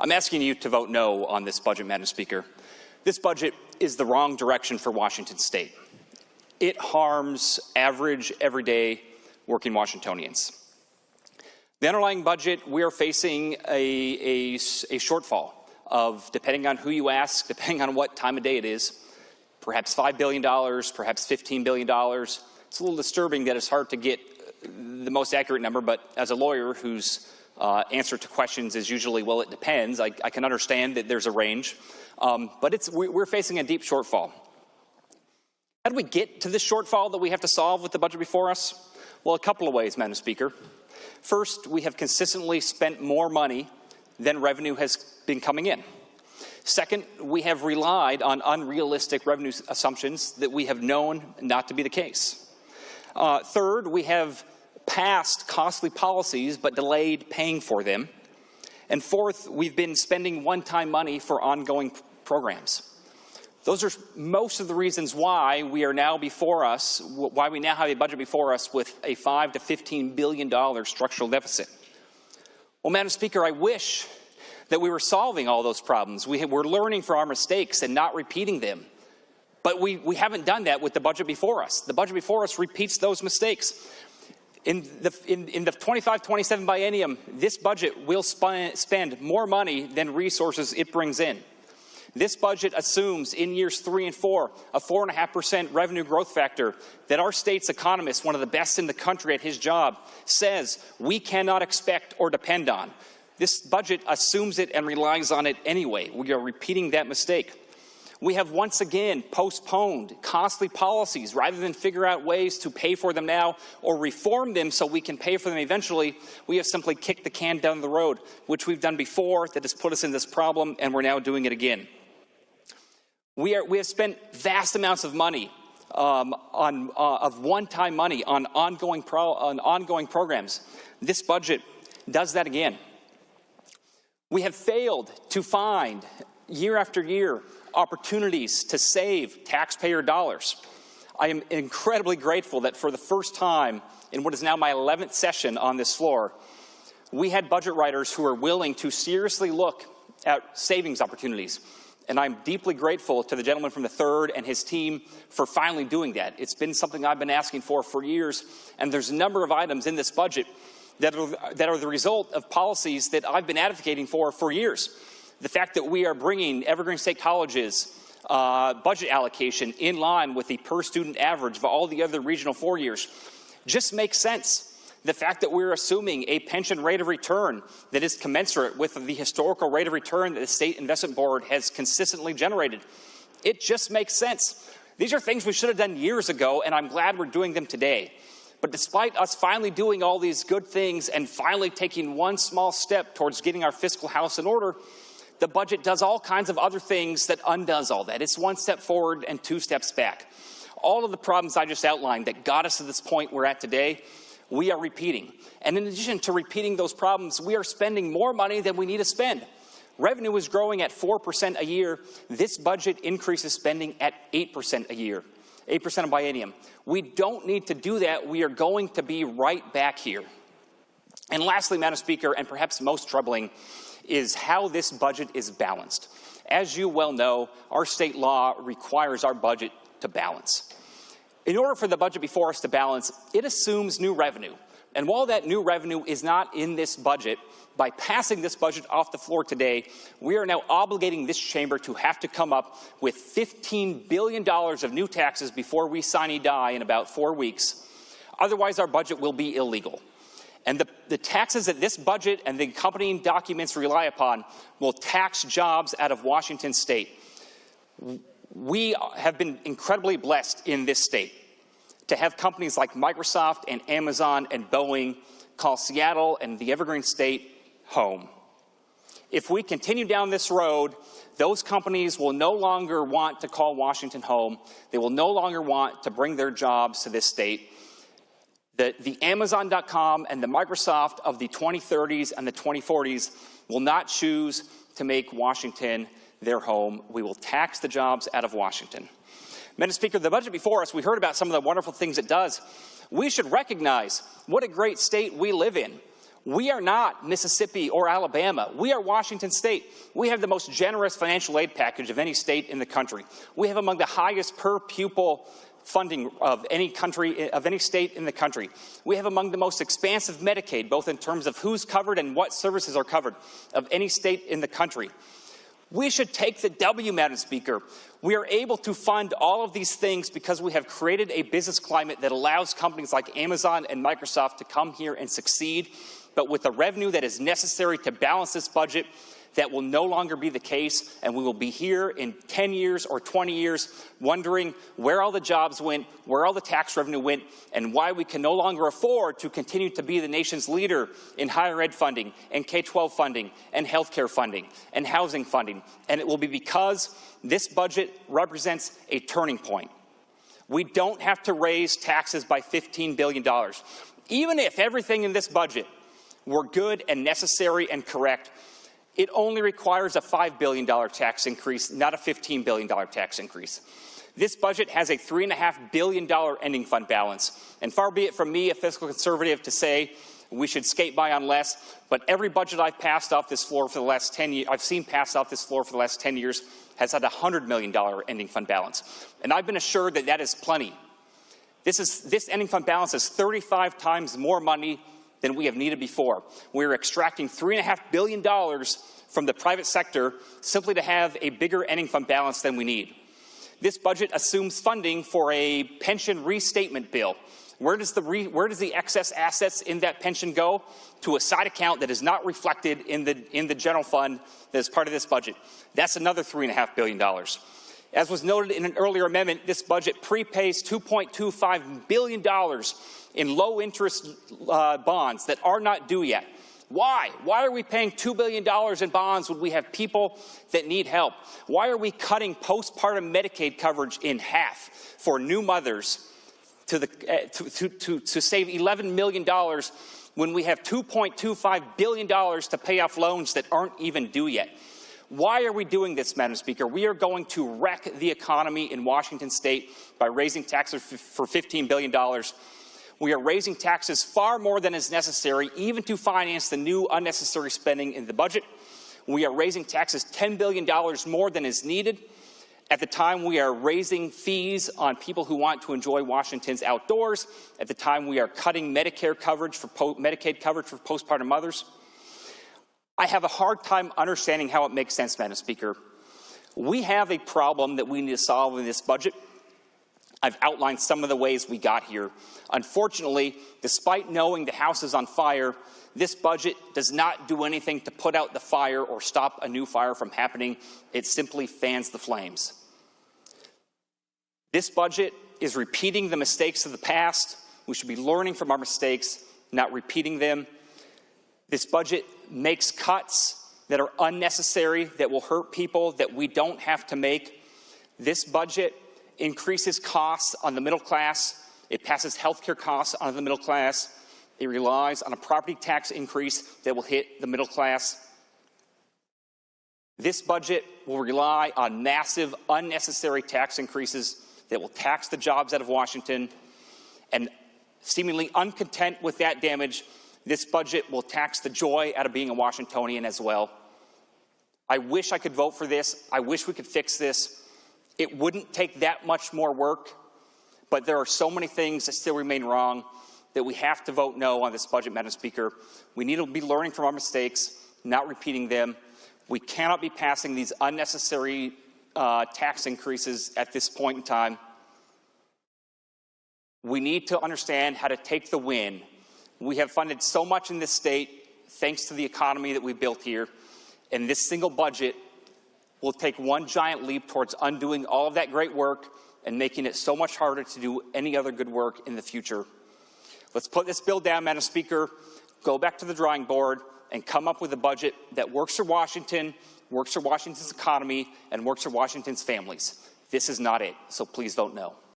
I'm asking you to vote no on this budget, Madam Speaker. This budget is the wrong direction for Washington State. It harms average, everyday working Washingtonians. The underlying budget, we are facing a shortfall of, depending on who you ask, depending on what time of day it is, perhaps $5 billion, perhaps $15 billion. It's a little disturbing that it's hard to get the most accurate number, but as a lawyer whose answer to questions is usually, well, it depends, I can understand that there's a range. But we're facing a deep shortfall. How do we get to this shortfall that we have to solve with the budget before us? Well, a couple of ways, Madam Speaker. First, we have consistently spent more money than revenue has been coming in. Second, we have relied on unrealistic revenue assumptions that we have known not to be the case. Third, we have passed costly policies but delayed paying for them. And fourth, we've been spending one-time money for ongoing programs. Those are most of the reasons why we are now before us, why we now have a budget before us with a $5 to $15 billion structural deficit. Well, Madam Speaker, I wish that we were solving all those problems. We're learning from our mistakes and not repeating them. But we haven't done that with the budget before us. The budget before us repeats those mistakes. In the 25-27 biennium, this budget will spend more money than resources it brings in. This budget assumes in years 3 and 4 a 4.5% revenue growth factor that our state's economist, one of the best in the country at his job, says we cannot expect or depend on. This budget assumes it and relies on it anyway. We are repeating that mistake. We have once again postponed costly policies rather than figure out ways to pay for them now or reform them so we can pay for them eventually. We have simply kicked the can down the road, which we've done before that has put us in this problem, and we're now doing it again. We have spent vast amounts of money of one-time money on ongoing programs. This budget does that again. We have failed to find, year after year, opportunities to save taxpayer dollars. I am incredibly grateful that for the first time in what is now my 11th session on this floor, we had budget writers who are willing to seriously look at savings opportunities. And I'm deeply grateful to the gentleman from the 3rd and his team for finally doing that. It's been something I've been asking for years, and there's a number of items in this budget that are the result of policies that I've been advocating for years. The fact that we are bringing Evergreen State College's budget allocation in line with the per-student average of all the other regional 4 years just makes sense. The fact that we're assuming a pension rate of return that is commensurate with the historical rate of return that the State Investment Board has consistently generated, it just makes sense. These are things we should have done years ago, and I'm glad we're doing them today. But despite us finally doing all these good things and finally taking one small step towards getting our fiscal house in order, the budget does all kinds of other things that undoes all that. It's one step forward and 2 steps back. All of the problems I just outlined that got us to this point we're at today, we are repeating. And in addition to repeating those problems, we are spending more money than we need to spend. Revenue is growing at 4% a year. This budget increases spending at 8% a year, 8% a biennium. We don't need to do that. We are going to be right back here. And lastly, Madam Speaker, and perhaps most troubling, is how this budget is balanced. As you well know, our state law requires our budget to balance. In order for the budget before us to balance, it assumes new revenue. And while that new revenue is not in this budget, by passing this budget off the floor today, we are now obligating this chamber to have to come up with $15 billion of new taxes before we sine die in about 4 weeks. Otherwise, our budget will be illegal. And the taxes that this budget and the accompanying documents rely upon will tax jobs out of Washington State. We have been incredibly blessed in this state to have companies like Microsoft and Amazon and Boeing call Seattle and the Evergreen State home. If we continue down this road, those companies will no longer want to call Washington home. They will no longer want to bring their jobs to this state. The Amazon.com and the Microsoft of the 2030s and the 2040s will not choose to make Washington their home. We will tax the jobs out of Washington. Madam Speaker, the budget before us, we heard about some of the wonderful things it does. We should recognize what a great state we live in. We are not Mississippi or Alabama. We are Washington State. We have the most generous financial aid package of any state in the country. We have among the highest per pupil funding of any state in the country. We have among the most expansive Medicaid, both in terms of who's covered and what services are covered, of any state in the country. We should take the W, Madam Speaker. We are able to fund all of these things because we have created a business climate that allows companies like Amazon and Microsoft to come here and succeed. But with the revenue that is necessary to balance this budget, that will no longer be the case, and we will be here in 10 years or 20 years wondering where all the jobs went, where all the tax revenue went, and why we can no longer afford to continue to be the nation's leader in higher ed funding and K-12 funding and healthcare funding and housing funding. And it will be because this budget represents a turning point. We don't have to raise taxes by $15 billion. Even if everything in this budget were good and necessary and correct, it only requires a $5 billion tax increase, not a $15 billion tax increase. This budget has a $3.5 billion ending fund balance. And far be it from me, a fiscal conservative, to say we should skate by on less, but every budget I've passed off this floor for the last 10 years, I've seen passed off this floor for the last 10 years, has had a $100 million ending fund balance. And I've been assured that that is plenty. This ending fund balance is 35 times more money than we have needed before. We're extracting $3.5 billion from the private sector simply to have a bigger ending fund balance than we need. This budget assumes funding for a pension restatement bill. Where does the excess assets in that pension go? To a side account that is not reflected in the general fund that is part of this budget. That's another $3.5 billion. As was noted in an earlier amendment, this budget prepays $2.25 billion in low-interest bonds that are not due yet. Why? Why are we paying $2 billion in bonds when we have people that need help? Why are we cutting postpartum Medicaid coverage in half for new mothers to save $11 million when we have $2.25 billion to pay off loans that aren't even due yet? Why are we doing this, Madam Speaker? We are going to wreck the economy in Washington State by raising taxes for $15 billion. We are raising taxes far more than is necessary, even to finance the new unnecessary spending in the budget. We are raising taxes $10 billion more than is needed. At the time, we are raising fees on people who want to enjoy Washington's outdoors. At the time, we are cutting Medicaid coverage for postpartum mothers. I have a hard time understanding how it makes sense, Madam Speaker. We have a problem that we need to solve in this budget. I've outlined some of the ways we got here. Unfortunately, despite knowing the house is on fire, this budget does not do anything to put out the fire or stop a new fire from happening. It simply fans the flames. This budget is repeating the mistakes of the past. We should be learning from our mistakes, not repeating them. This budget makes cuts that are unnecessary, that will hurt people, that we don't have to make. This budget increases costs on the middle class. It passes health care costs on the middle class. It relies on a property tax increase that will hit the middle class. This budget will rely on massive, unnecessary tax increases that will tax the jobs out of Washington. And seemingly uncontent with that damage, this budget will tax the joy out of being a Washingtonian as well. I wish I could vote for this. I wish we could fix this. It wouldn't take that much more work, but there are so many things that still remain wrong that we have to vote no on this budget, Madam Speaker. We need to be learning from our mistakes, not repeating them. We cannot be passing these unnecessary tax increases at this point in time. We need to understand how to take the win. We have funded so much in this state thanks to the economy that we built here, and this single budget will take one giant leap towards undoing all of that great work and making it so much harder to do any other good work in the future. Let's put this bill down, Madam Speaker, go back to the drawing board, and come up with a budget that works for Washington, works for Washington's economy, and works for Washington's families. This is not it, so please vote no.